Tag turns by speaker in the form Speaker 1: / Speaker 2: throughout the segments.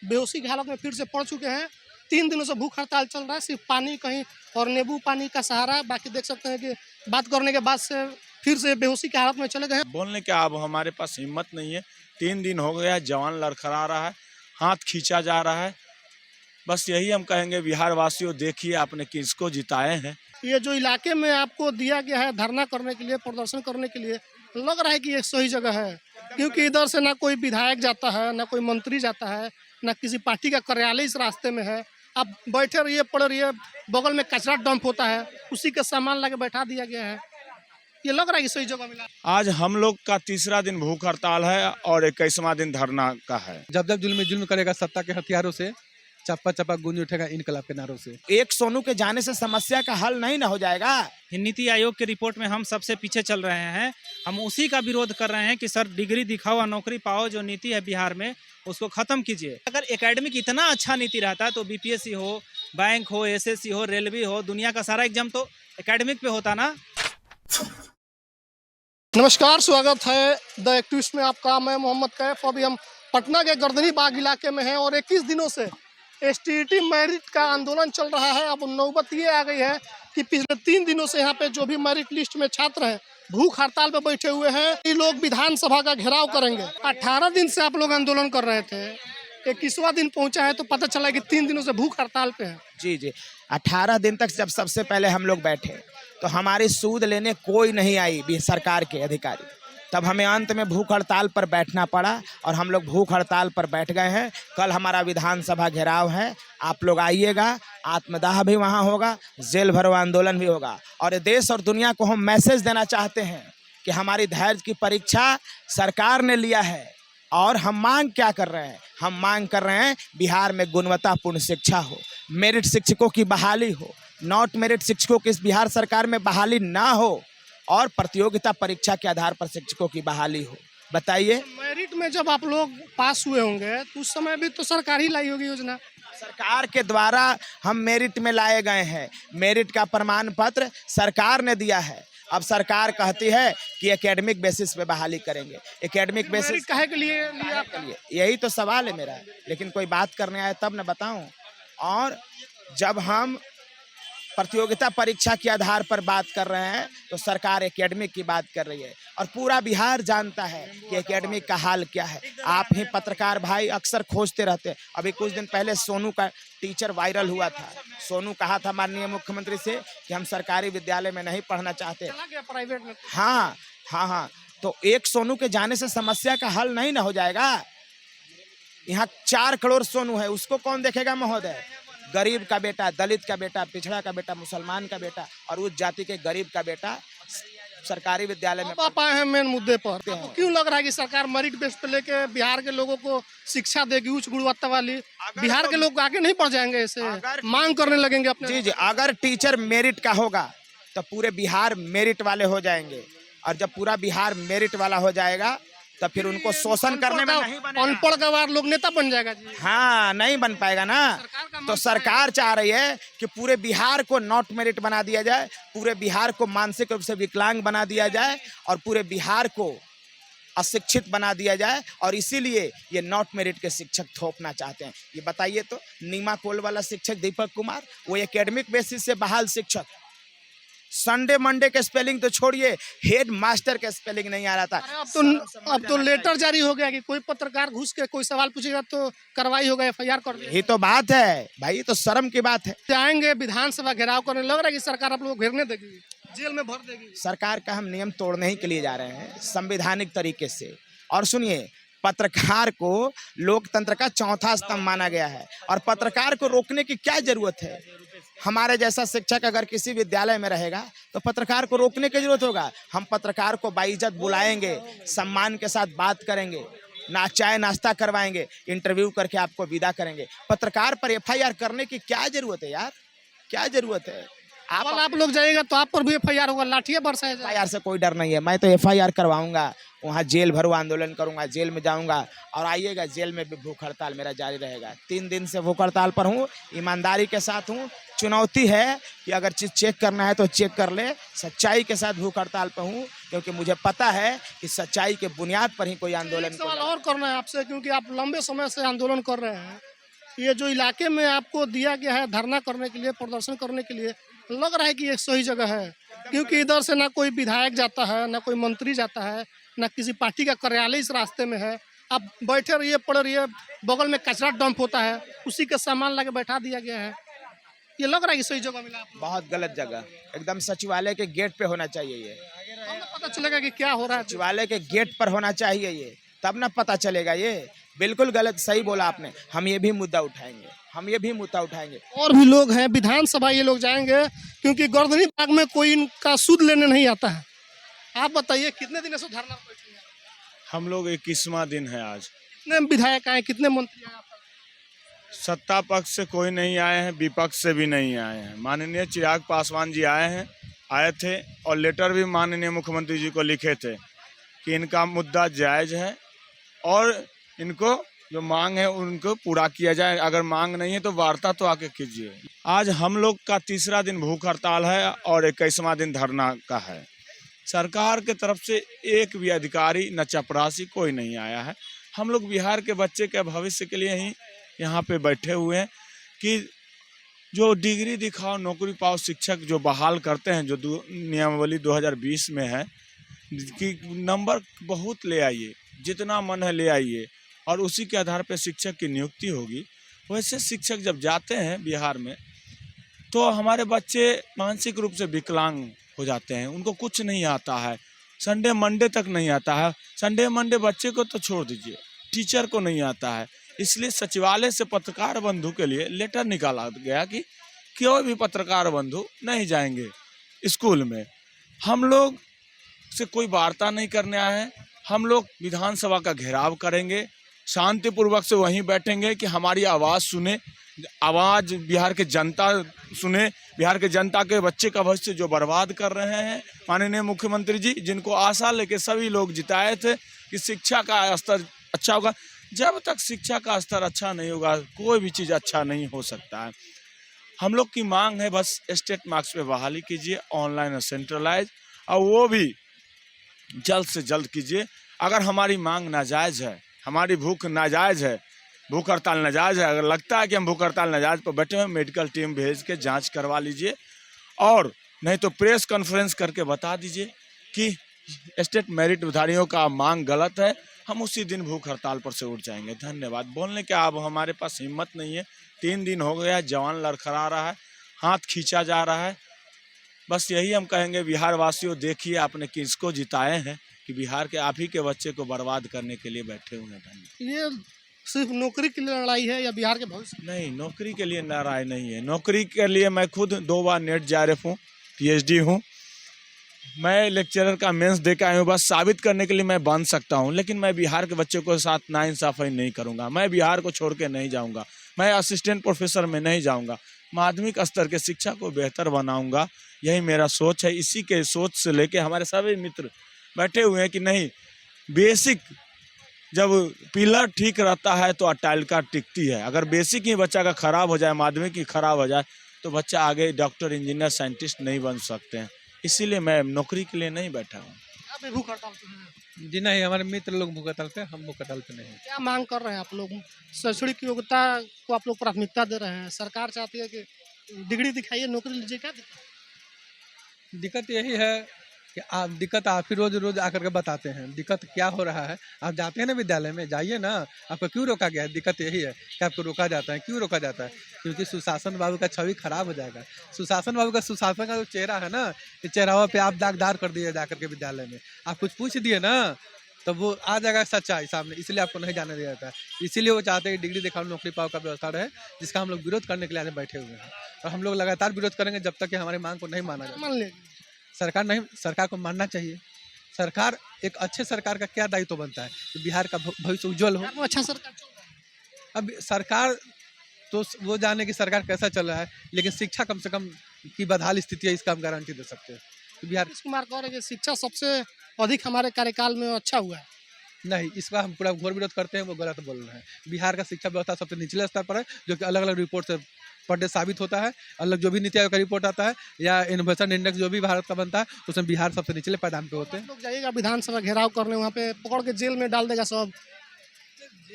Speaker 1: बेहोशी की हालत में फिर से पड़ चुके हैं। 3 दिनों से भूख हड़ताल चल रहा है, सिर्फ पानी कहीं और नींबू पानी का सहारा है। बाकी देख सकते हैं कि बात करने के बाद से फिर से बेहोशी की हालत में चले गए हैं।
Speaker 2: बोलने क्या, अब हमारे पास हिम्मत नहीं है। 3 दिन हो गया है, जवान लड़खड़ा रहा है, हाथ खींचा जा रहा है। बस यही हम कहेंगे, बिहार वासियों देखिए आपने किसको जिताए हैं।
Speaker 1: ये जो इलाके में आपको दिया गया है धरना करने के लिए, प्रदर्शन करने के लिए, लग रहा है कि ये सही जगह है, क्योंकि इधर से ना कोई विधायक जाता है, ना कोई मंत्री जाता है, ना किसी पार्टी का कार्यालय इस रास्ते में है। आप बैठे रहिए, पड़े रहिए, बगल में कचरा डंप होता है, उसी का सामान लाके बैठा दिया गया है। ये लग रहा है कि सही जगह मिला।
Speaker 2: आज हम लोग का तीसरा दिन भूख हड़ताल है और 21वां दिन धरना का है।
Speaker 3: जब जब जुल्म करेगा सत्ता के हथियारों से, चप्पा चप्पा गूंज उठेगा इनकलाब के नारों से।
Speaker 4: एक सोनू के जाने से समस्या का हल नहीं ना हो जाएगा।
Speaker 5: नीति आयोग की रिपोर्ट में हम सबसे पीछे चल रहे हैं। हम उसी का विरोध कर रहे हैं कि सर डिग्री दिखाओ और नौकरी पाओ, जो नीति है बिहार में उसको खत्म कीजिए। अगर एकेडमिक इतना अच्छा नीति रहता तो बीपीएससी हो, बैंक हो, एसएससी हो, रेलवे हो, दुनिया का सारा एग्जाम तो एकेडमिक पे होता ना।
Speaker 1: नमस्कार, स्वागत है द एक्टिविस्ट में आपका। मैं मोहम्मद कैफ। अभी हम पटना के गर्दनी बाग इलाके में हैं और 21 दिनों से एसटीईटी मेरिट का आंदोलन चल रहा है। अब नौबत ये आ गई है कि पिछले 3 दिनों से यहाँ पे जो भी मेरिट लिस्ट में छात्र हैं भूख हड़ताल पे बैठे हुए हैं। ये लोग विधानसभा का घेराव करेंगे। 18 दिन से आप लोग आंदोलन कर रहे थे, 21वां दिन पहुंचा है तो पता चला कि 3 दिनों से भूख हड़ताल पे है।
Speaker 4: जी 18 दिन तक जब सबसे पहले हम लोग बैठे तो हमारी सूद लेने कोई नहीं आई भी सरकार के अधिकारी। तब हमें अंत में भूख हड़ताल पर बैठना पड़ा और हम लोग भूख हड़ताल पर बैठ गए हैं। कल हमारा विधानसभा घेराव है, आप लोग आइएगा। आत्मदाह भी वहाँ होगा, जेल भरो आंदोलन भी होगा। और देश और दुनिया को हम मैसेज देना चाहते हैं कि हमारी धैर्य की परीक्षा सरकार ने लिया है। और हम मांग क्या कर रहे हैं? हम मांग कर रहे हैं बिहार में गुणवत्तापूर्ण शिक्षा हो, मेरिट शिक्षकों की बहाली हो, नॉट मेरिट शिक्षकों की इस बिहार सरकार में बहाली ना हो और प्रतियोगिता परीक्षा के आधार पर शिक्षकों की बहाली हो। बताइए।
Speaker 1: मेरिट में जब आप लोग पास हुए होंगे तो उस समय भी तो सरकार ही लाई होगी योजना।
Speaker 4: सरकार के द्वारा हम मेरिट में लाए गए हैं। मेरिट का प्रमाण पत्र सरकार ने दिया है। अब सरकार कहती है कि एकेडमिक बेसिस पे बहाली करेंगे। एकेडमिक बेसिस
Speaker 1: काहे के लिए लिया?
Speaker 4: यही तो सवाल है मेरा, लेकिन कोई बात करने आए तब न बताऊं। और जब हम प्रतियोगिता परीक्षा के आधार पर बात कर रहे हैं तो सरकार एकेडमिक की बात कर रही है और पूरा बिहार जानता है कि एकेडमिक का हाल क्या है। आप ही पत्रकार भाई अक्सर खोजते रहते हैं। अभी कुछ दिन पहले सोनू का टीचर वायरल हुआ था। सोनू कहा था माननीय मुख्यमंत्री से कि हम सरकारी विद्यालय में नहीं पढ़ना चाहते,
Speaker 1: चला गया प्राइवेट में।
Speaker 4: हाँ। तो एक सोनू के जाने से समस्या का हल नहीं ना हो जाएगा। यहाँ 4 करोड़ सोनू है, उसको कौन देखेगा महोदय? गरीब का बेटा, दलित का बेटा, पिछड़ा का बेटा, मुसलमान का बेटा और उस जाति के गरीब का बेटा सरकारी विद्यालय में।
Speaker 1: आप आए हैं मेन मुद्दे पर। तो क्यों लग रहा है कि सरकार मेरिट बेस पे लेके बिहार के लोगों को शिक्षा देगी उच्च गुणवत्ता वाली? बिहार के लोग आगे नहीं बढ़ जाएंगे, ऐसे मांग करने लगेंगे अपने।
Speaker 4: जी अगर टीचर मेरिट का होगा तो पूरे बिहार मेरिट वाले हो जाएंगे और जब पूरा बिहार मेरिट वाला हो जाएगा तो फिर उनको शोषण करने में नहीं बनेगा।
Speaker 1: अनपढ़ गवार लोग नेता बन जाएगा जी।
Speaker 4: हाँ, नहीं बन पाएगा ना। तो सरकार चाह रही है कि पूरे बिहार को नॉट मेरिट बना दिया जाए, पूरे बिहार को मानसिक रूप से विकलांग बना दिया जाए और पूरे बिहार को अशिक्षित बना दिया जाए। और इसीलिए ये नॉट मेरिट के शिक्षक थोपना चाहते हैं। ये बताइए तो, नीमा कोल वाला शिक्षक दीपक कुमार, वो एकेडमिक बेसिस से बहाल शिक्षक। संडे मंडे के स्पेलिंग तो छोड़िए, हेड मास्टर के स्पेलिंग नहीं आ रहा था।
Speaker 1: अब तो लेटर जारी हो गया कि कोई पत्रकार घुस के कोई सवाल पूछेगा तो कार्रवाई होगा, FIR कर देगा।
Speaker 4: ये तो बात है भाई, ये तो शर्म की बात है।
Speaker 1: जाएंगे विधानसभा घेराव करने, लग रहा है कि सरकार आप लोग घेरने देगी, जेल में भर देगी।
Speaker 4: सरकार का हम नियम तोड़ने ही के लिए जा रहे हैं संवैधानिक तरीके से। और सुनिए, पत्रकार को लोकतंत्र का चौथा स्तंभ माना गया है और पत्रकार को रोकने की क्या जरूरत है? हमारे जैसा शिक्षक अगर किसी विद्यालय में रहेगा तो पत्रकार को रोकने की जरूरत होगा? हम पत्रकार को बाइज्जत बुलाएंगे, सम्मान के साथ बात करेंगे, चाय नाश्ता करवाएंगे, इंटरव्यू करके आपको विदा करेंगे। पत्रकार पर FIR करने की क्या जरूरत है यार? क्या जरूरत है?
Speaker 1: आप लोग जाइएगा तो आप पर भी FIR होगा, लाठियां बरसाया जाएगा।
Speaker 4: FIR से कोई डर नहीं है। मैं तो FIR करवाऊंगा, वहाँ जेल भरो आंदोलन करूंगा, जेल में जाऊंगा और आइएगा, जेल में भी भूख हड़ताल मेरा जारी रहेगा। 3 दिन से भूख हड़ताल पर हूँ, ईमानदारी के साथ हूँ। चुनौती है कि अगर चीज़ चेक करना है तो चेक कर ले। सच्चाई के साथ भूख हड़ताल पर हूँ क्योंकि मुझे पता है कि सच्चाई के बुनियाद पर ही कोई आंदोलन।
Speaker 1: सवाल और करना है आपसे, क्योंकि आप लंबे समय से आंदोलन कर रहे हैं ये जो इलाके में आपको दिया गया है धरना करने के लिए, प्रदर्शन करने के लिए, लग रहा है कि ये सही जगह है, क्योंकि इधर से ना कोई विधायक जाता है, ना कोई मंत्री जाता है, ना किसी पार्टी का कार्यालय इस रास्ते में है। आप बैठे रहिए, पड़े रहिए, बगल में कचरा डंप होता है, उसी के सामान लाके बैठा दिया गया है। ये लग रहा है कि सही जगह मिला आपको?
Speaker 4: बहुत गलत जगह, एकदम सचिवालय के गेट पे होना चाहिए ये।
Speaker 1: हमें पता चलेगा कि क्या हो रहा है।
Speaker 4: सचिवालय के गेट पर होना चाहिए ये, तब ना पता चलेगा। ये बिल्कुल गलत, सही बोला आपने। हम ये भी मुद्दा उठाएंगे।
Speaker 1: और भी लोग हैं, विधानसभा ये लोग जाएंगे, क्योंकि गर्दनी बाग में कोई इनका सूद लेने नहीं आता है। आप बताइए कितने दिन से धरना पर बैठे हैं?
Speaker 2: हम लोग 21वां दिन है आज।
Speaker 1: कितने विधायक आए, कितने मंत्री आए?
Speaker 2: सत्ता पक्ष से कोई नहीं आए हैं, विपक्ष से भी नहीं आए हैं। माननीय चिराग पासवान जी आए थे और लेटर भी माननीय मुख्यमंत्री जी को लिखे थे कि इनका मुद्दा जायज़ है और इनको जो मांग है उनको पूरा किया जाए। अगर मांग नहीं है तो वार्ता तो आके कीजिए। आज हम लोग का तीसरा दिन भूख हड़ताल है और 21वां दिन धरना का है। सरकार के तरफ से एक भी अधिकारी न चपरासी कोई नहीं आया है। हम लोग बिहार के बच्चे के भविष्य के लिए ही यहाँ पे बैठे हुए हैं कि जो डिग्री दिखाओ नौकरी पाओ शिक्षक जो बहाल करते हैं, जो नियमावली 2020 में है कि नंबर बहुत ले आइए, जितना मन है ले आइए और उसी के आधार पर शिक्षक की नियुक्ति होगी। वैसे शिक्षक जब जाते हैं बिहार में तो हमारे बच्चे मानसिक रूप से विकलांग हो जाते हैं, उनको कुछ नहीं आता है, संडे मंडे तक नहीं आता है। संडे मंडे बच्चे को तो छोड़ दीजिए, टीचर को नहीं आता है। इसलिए सचिवालय से पत्रकार बंधु के लिए लेटर निकाला गया कि कोई भी पत्रकार बंधु नहीं जाएंगे स्कूल में। हम लोग से कोई वार्ता नहीं करने आए हैं। हम लोग विधानसभा का घेराव करेंगे, शांतिपूर्वक से वहीं बैठेंगे कि हमारी आवाज़ सुने, आवाज़ बिहार के जनता सुने। बिहार के जनता के बच्चे का भविष्य जो बर्बाद कर रहे हैं माननीय मुख्यमंत्री जी, जिनको आशा लेके सभी लोग जिताए थे कि शिक्षा का स्तर अच्छा होगा। जब तक शिक्षा का स्तर अच्छा नहीं होगा कोई भी चीज़ अच्छा नहीं हो सकता है। हम लोग की मांग है बस स्टेट मार्क्स पे बहाली कीजिए, ऑनलाइन और सेंट्रलाइज, और वो भी जल्द से जल्द कीजिए। अगर हमारी मांग नाजायज़ है, हमारी भूख नाजायज़ है, भूख हड़ताल नाजायज़ है, अगर लगता है कि हम भूख हड़ताल नाजायज़ पर बैठे हुए, मेडिकल टीम भेज के जांच करवा लीजिए और नहीं तो प्रेस कॉन्फ्रेंस करके बता दीजिए कि स्टेट मेरिट धारियों का मांग गलत है। हम उसी दिन भूख हड़ताल पर से उठ जाएंगे। धन्यवाद। बोलने के अब हमारे पास हिम्मत नहीं है। 3 दिन हो गया, जवान लड़खड़ा रहा है, हाथ खींचा जा रहा है। बस यही हम कहेंगे बिहार वासियों, देखिए आपने किसको जिताए हैं कि बिहार के आप ही के बच्चे को बर्बाद करने के लिए बैठे हुए हैं।
Speaker 1: ये सिर्फ नौकरी के लिए लड़ाई है या बिहार के भविष्य?
Speaker 2: नहीं, नौकरी के लिए लड़ाई नहीं है। नौकरी के लिए मैं खुद 2 बार नेट JRF हूँ, PhD हूँ, मैं लेक्चरर का मेंस दे के आया हूँ। बस साबित करने के लिए मैं बन सकता हूँ, लेकिन मैं बिहार के बच्चों के साथ नाइंसाफ़ी नहीं करूँगा। मैं बिहार को छोड़ के नहीं जाऊँगा, मैं असिस्टेंट प्रोफेसर में नहीं जाऊँगा, माध्यमिक स्तर के शिक्षा को बेहतर बनाऊँगा। यही मेरा सोच है। इसी के सोच से लेके हमारे सभी मित्र बैठे हुए हैं कि नहीं, बेसिक जब पिलर ठीक रहता है तो अटाइलिका टिकती है। अगर बेसिक ही बच्चा का खराब हो जाए, माध्यमिक ही खराब हो जाए, तो बच्चा आगे डॉक्टर, इंजीनियर, साइंटिस्ट नहीं बन सकते हैं। इसीलिए मैं नौकरी के लिए नहीं बैठा हूँ।
Speaker 1: आप भी भूख हड़ताल पे हैं?
Speaker 3: जी नहीं, हमारे मित्र लोग भूख हड़ताल पे, हम भूख हड़ताल पे नहीं।
Speaker 1: क्या मांग कर रहे हैं आप लोग? शैक्षणिक योग्यता को आप लोग प्राथमिकता दे रहे हैं, सरकार चाहती है कि डिग्री दिखाइए, नौकरी लीजिए। क्या
Speaker 3: दिक्कत यही है कि दिक्कत आप ही रोज रोज आकर के बताते हैं दिक्कत क्या हो रहा है। आप जाते हैं ना विद्यालय में, जाइए ना, आपको क्यों रोका गया है? दिक्कत यही है कि आपको रोका जाता है। क्यों रोका जाता है? क्योंकि सुशासन बाबू का छवि खराब हो जाएगा। सुशासन बाबू का, सुशासन का जो चेहरा है ना, इस चेहरा पे आप दागदार कर दिए जाकर के विद्यालय में। आप कुछ पूछ दिए ना तो वो आ जाएगा सच्चाई सामने, इसलिए आपको नहीं जाने दिया जाता है। इसीलिए वो चाहते हैं कि डिग्री दिखाओ नौकरी पाओ का व्यवस्था रहे, जिसका हम लोग विरोध करने के लिए आज बैठे हुए हैं। और हम लोग लगातार विरोध करेंगे जब तक कि हमारी मांग को नहीं माना जाए।
Speaker 1: मान लीजिए
Speaker 3: सरकार को मानना चाहिए। सरकार, एक अच्छे सरकार का क्या दायित्व बनता है कि बिहार का भविष्य उज्जवल हो।
Speaker 1: अच्छा सरकार चल रहा है।
Speaker 3: अब सरकार तो वो जाने की सरकार कैसा चल रहा है, लेकिन शिक्षा कम से कम की बदहाल स्थिति है, इसका हम गारंटी दे सकते हैं कि बिहार।
Speaker 1: नीतीश कुमार कह रहे हैं कि शिक्षा सबसे अधिक हमारे कार्यकाल में अच्छा हुआ है।
Speaker 3: नहीं, इसका हम पूरा घोर विरोध करते हैं, वो गलत बोल रहे हैं। बिहार का शिक्षा व्यवस्था सबसे निचले स्तर पर है, जो कि अलग अलग रिपोर्ट से पर डे साबित होता है। अलग जो भी नीति आयोग का रिपोर्ट आता है या इनोवेशन इंडेक्स जो भी भारत का बनता है, उसमें बिहार सबसे निचले पायदान पे होते हैं।
Speaker 1: लोग जाइएगा विधानसभा घेराव करने, वहाँ पे पकड़ के जेल में डाल देगा, सब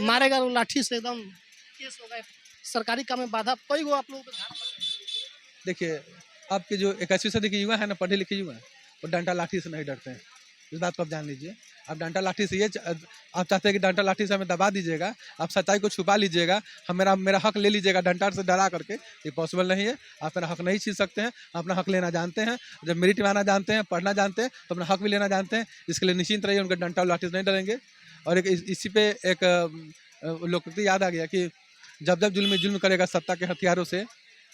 Speaker 1: मारेगा लाठी से एकदम। केस हो गए, सरकारी काम में बाधा कई गो आप लोगों के ध्यान पर?
Speaker 3: देखिए, आपके जो 21वीं सदी के युवा है ना, पढ़े लिखे युवा, वो डंडा लाठी से नहीं डरते हैं। इस बात को आप जान लीजिए। आप डंडा लाठी से आप चाहते हैं कि डंडा लाठी से हमें दबा दीजिएगा, आप सच्चाई को छुपा लीजिएगा, हम मेरा हक ले लीजिएगा डंडा से डरा करके, ये पॉसिबल नहीं है। आप मेरा हक नहीं छीन सकते हैं, अपना हक लेना जानते हैं। जब मेरिट में आना जानते हैं, पढ़ना जानते हैं, तो अपना हक भी लेना जानते हैं। इसके लिए निश्चिंत रहिए, उनके डंडा लाठी से नहीं डरेंगे। और इसी पे एक लोकोक्ति याद आ गया कि जब जब जुल्म करेगा सत्ता के हथियारों से,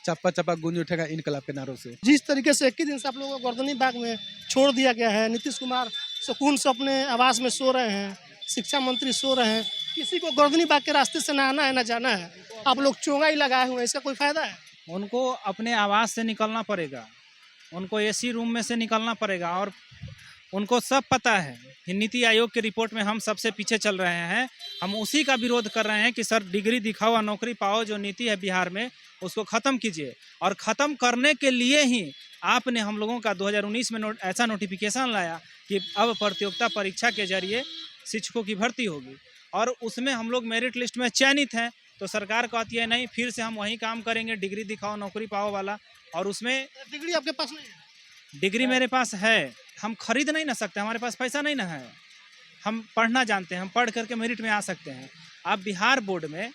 Speaker 3: चप्पा चप्पा गूंज उठेगा इनकलाब के नारों से।
Speaker 1: जिस तरीके से 21 दिन से आप लोगों को गर्दनी बाग में छोड़ दिया गया है, नीतीश कुमार सुकून से अपने आवास में सो रहे हैं, शिक्षा मंत्री सो रहे हैं, किसी को गर्दनी बाग के रास्ते से ना आना है ना जाना है, आप लोग चोंगा ही लगाए हुए हैं, इसका कोई फायदा है?
Speaker 5: उनको अपने आवास से निकलना पड़ेगा, उनको एसी रूम में से निकलना पड़ेगा। और उनको सब पता है कि नीति आयोग की रिपोर्ट में हम सबसे पीछे चल रहे हैं। हम उसी का विरोध कर रहे हैं कि सर डिग्री दिखाओ और नौकरी पाओ जो नीति है बिहार में, उसको ख़त्म कीजिए। और ख़त्म करने के लिए ही आपने हम लोगों का 2019 में ऐसा नोटिफिकेशन लाया कि अब प्रतियोगिता परीक्षा के जरिए शिक्षकों की भर्ती होगी, और उसमें हम लोग मेरिट लिस्ट में चयनित हैं। तो सरकार कहती है नहीं, फिर से हम वही काम करेंगे, डिग्री दिखाओ नौकरी पाओ वाला। और उसमें
Speaker 1: डिग्री आपके पास नहीं है?
Speaker 5: डिग्री मेरे पास है, हम खरीद नहीं ना सकते, हमारे पास पैसा नहीं ना है। हम पढ़ना जानते हैं, हम पढ़ करके मेरिट में आ सकते हैं। आप बिहार बोर्ड में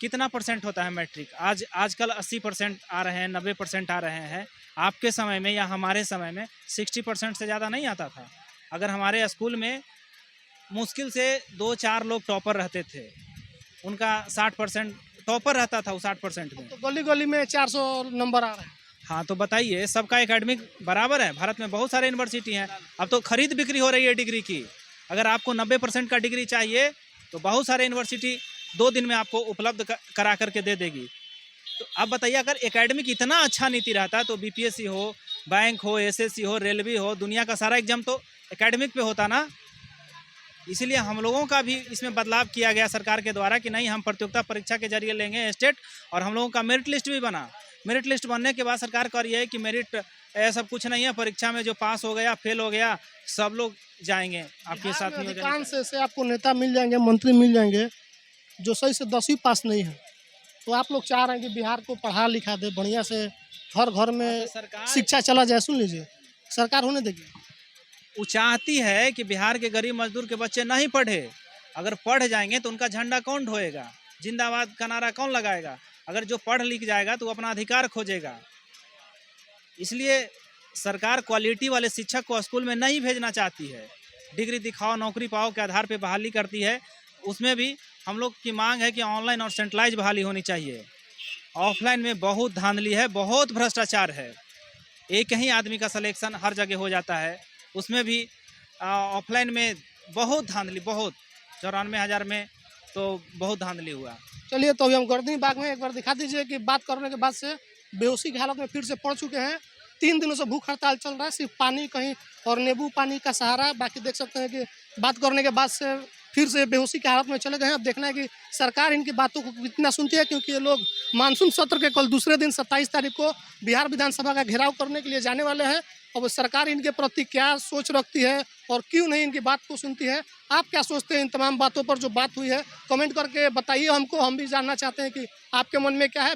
Speaker 5: कितना % होता है मैट्रिक? आजकल 80% आ रहे हैं, 90% आ रहे हैं। आपके समय में या हमारे समय में 60% से ज़्यादा नहीं आता था। अगर हमारे स्कूल में मुश्किल से 2-4 लोग टॉपर रहते थे, उनका 60% टॉपर रहता था, वो 60% में।
Speaker 1: तो गली गली में 400 नंबर आ रहे हैं।
Speaker 5: हाँ, तो बताइए, सबका एकेडमिक बराबर है? भारत में बहुत सारे यूनिवर्सिटी हैं, अब तो खरीद बिक्री हो रही है डिग्री की। अगर आपको 90% का डिग्री चाहिए तो बहुत सारे यूनिवर्सिटी 2 दिन में आपको उपलब्ध करा करके दे देगी। तो अब बताइए, अगर एकेडमिक इतना अच्छा नीति रहता तो बीपीएससी हो, बैंक हो, एसएससी हो, रेलवे हो, दुनिया का सारा एग्जाम तो एकेडमिक पे होता ना। इसीलिए हम लोगों का भी इसमें बदलाव किया गया सरकार के द्वारा कि नहीं, हम प्रतियोगिता परीक्षा के जरिए लेंगे स्टेट। और हम लोगों का मेरिट लिस्ट भी बना। मेरिट लिस्ट बनने के बाद सरकार कह रही है कि मेरिट सब कुछ नहीं है, परीक्षा में जो पास हो गया फेल हो गया सब लोग जाएंगे आपके साथ।
Speaker 1: अधिकांश से आपको नेता मिल जाएंगे, मंत्री मिल जाएंगे जो सही से 10वीं पास नहीं है। तो आप लोग चाह रहे हैं कि बिहार को पढ़ा लिखा दे बढ़िया से, हर घर में शिक्षा चला जाए। सुन लीजिए, सरकार होने देगी।
Speaker 5: वो चाहती है कि बिहार के गरीब मजदूर के बच्चे नहीं पढ़े। अगर पढ़ जाएंगे तो उनका झंडा कौन ढोएगा, जिंदाबाद का नारा कौन लगाएगा? अगर जो पढ़ लिख जाएगा तो वो अपना अधिकार खोजेगा। इसलिए सरकार क्वालिटी वाले शिक्षक को स्कूल में नहीं भेजना चाहती है। डिग्री दिखाओ नौकरी पाओ के आधार पे बहाली करती है। उसमें भी हम लोग की मांग है कि ऑनलाइन और सेंट्रलाइज बहाली होनी चाहिए। ऑफलाइन में बहुत धांधली है, बहुत भ्रष्टाचार है। एक ही आदमी का सिलेक्शन हर जगह हो जाता है, उसमें भी ऑफलाइन में बहुत धांधली, बहुत 94,000 में तो बहुत धांधली हुआ।
Speaker 1: चलिए, तो अभी हम गर्दनी बाग में एक बार दिखा दीजिए कि बात करने के बाद से बेहोशी की हालत में फिर से पड़ चुके हैं। 3 दिनों से भूख हड़ताल चल रहा है, सिर्फ पानी कहीं और नींबू पानी का सहारा। बाकी देख सकते हैं कि बात करने के बाद से फिर से बेहोशी की हालत में चले गए हैं। अब देखना है कि सरकार इनकी बातों को कितना सुनती है, क्योंकि ये लोग मानसून सत्र के कल दूसरे दिन 27 तारीख को बिहार विधानसभा का घेराव करने के लिए जाने वाले हैं। अब सरकार इनके प्रति क्या सोच रखती है और क्यों नहीं इनकी बात को सुनती है, आप क्या सोचते हैं इन तमाम बातों पर जो बात हुई है, कमेंट करके बताइए हमको। हम भी जानना चाहते हैं कि आपके मन में क्या है।